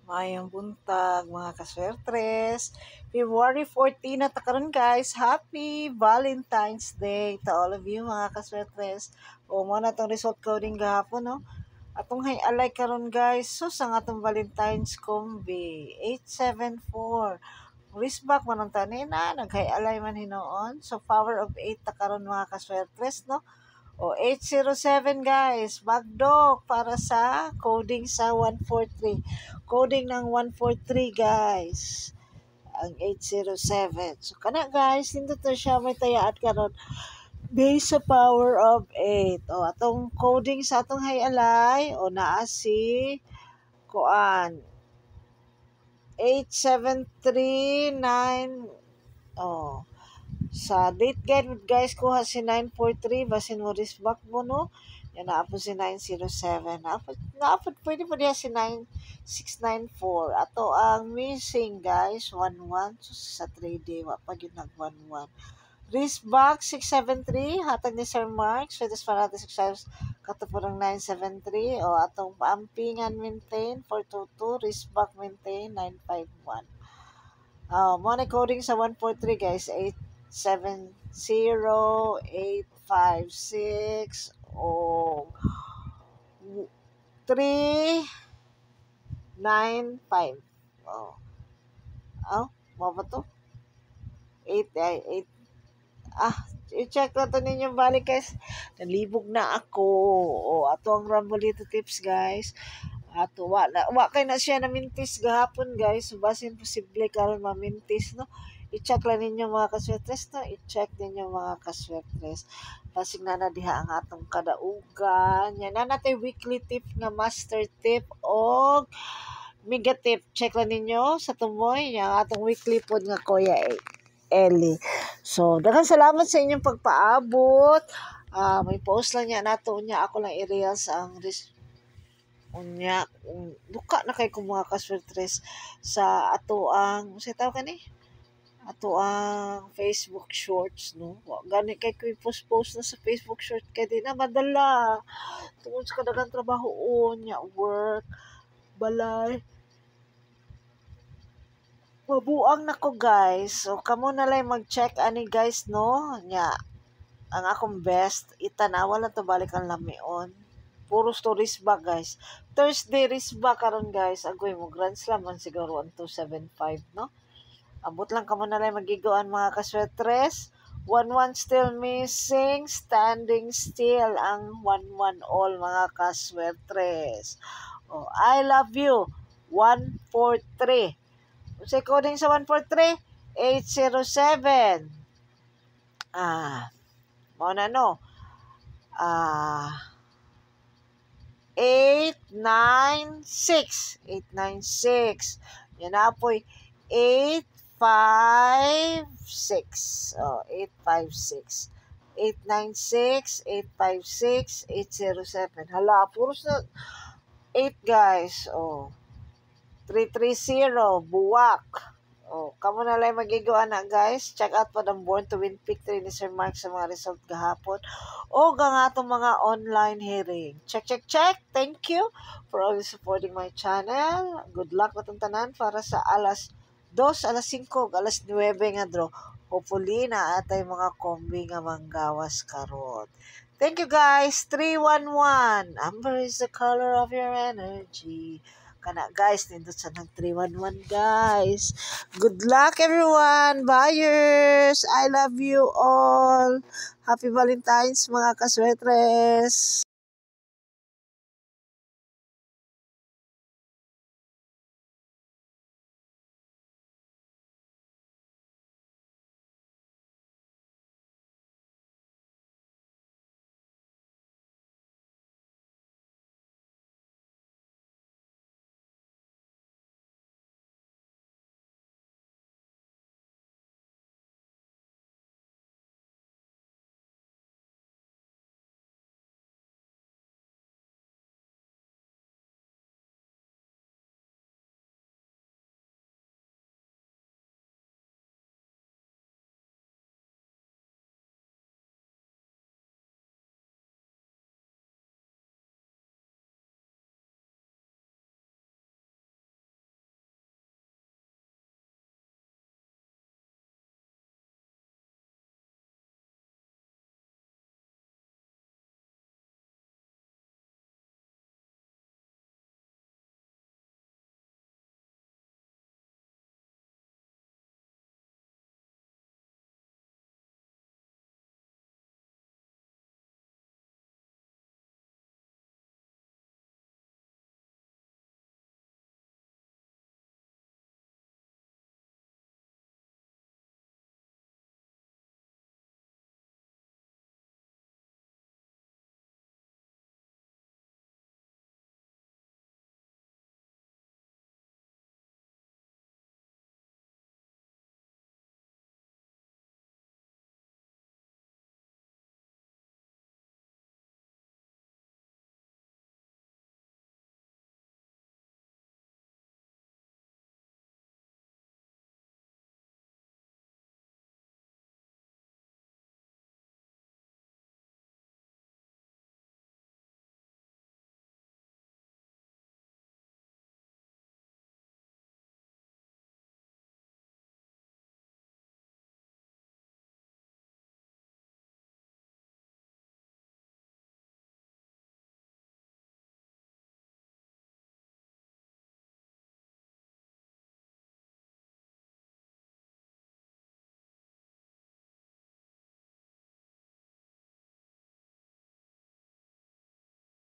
Mayang buntag, mga kaswertres. February 14 na ta karon guys. Happy Valentine's Day to all of you mga kaswertres. O mo na tong result coding gahapon no. Atong hay alay karon guys. So sa atong Valentine's Combi 874. Wristback man ang tanina, naghay alay man hinoon. So power of 8 ta karon mga kaswertres no. O, 807 guys, bagdok para sa coding sa 143. Coding ng 143 guys, ang 807. So, kana guys, nindot na siya may tayaat karon based sa power of 8. O, atong coding sa atong hayalay, o naa si kuan 8739. O, sa date guide guys, kuha si 943, basin mo wristback mo no. Yan naapod si 907. Naapod pwede pa diya si 9694. Ato ang missing guys, 11. So, sa 3D, wapag yun nag 11. Wristback 673, hatag ni Sir Mark. Swedes para natin 6 katapos ng 973. O atong paampingan maintain 422, wristback maintain 951. Money coding sa 143 guys, 870-856 o 395. Mo ba to? 8. I-check na to ninyo balik guys. Nalibog na ako. Ato ang Rambolito tips guys. Ato wa kay na siya namintis gahapon guys. So basin posible karon mamintis no. I-check lang ninyo mga kaswetres no. I-check ninyo mga kaswetres. Pasig na diha ang atong kadaugan. Yan na natay weekly tip nga master tip og mega tip. Check lang ninyo sa tumoy. Yang atong weekly pod nga Kuya Ellie. So, daghang salamat sa inyong pagpaabot. May post lang niya nato niya. Ako lang i-reels ang unya. Duka na kay kung mga kaswertres sa ato ang, sa tawag ka ni? Ato ang Facebook Shorts, no? Gani kay ko post na sa Facebook Shorts kay di na madala. Tungod sa kadagang trabaho niya, work, balay. Mabuang na ko guys. So kamo na lang mag-check ani guys no. Nya ang akong best itanawa lang to balik ang lamion. Puro stories ba guys. Thursday risba karon guys. Agoy mo grand slam man siguro 1275 no. Abot lang kamo na lang magigoan mga kaswetres. 11 still missing. Standing still ang 11 all mga kaswetres. I love you. 143. Sa coding sa 143, 807. Mo na no. 896. 896. Yan na po'y 856. 856. 896, 856, 807. Hala, puros na 8 guys. 330, buwak. Kamo na lang magigoan na guys. Check out po ng Born to Win Pick 3 ni Sir Mark sa mga result gahapon. Ang atong mga online hearing. Check. Thank you for always supporting my channel. Good luck na tanan para sa alas 2, alas 5, alas 9 nga draw. Hopefully na atay mga kombi nga manggawas karon. Thank you guys. 311. Amber is the color of your energy. Kana guys, nindot sa ng 311 guys. Good luck everyone, buyers. I love you all. Happy Valentine's mga kaswetres.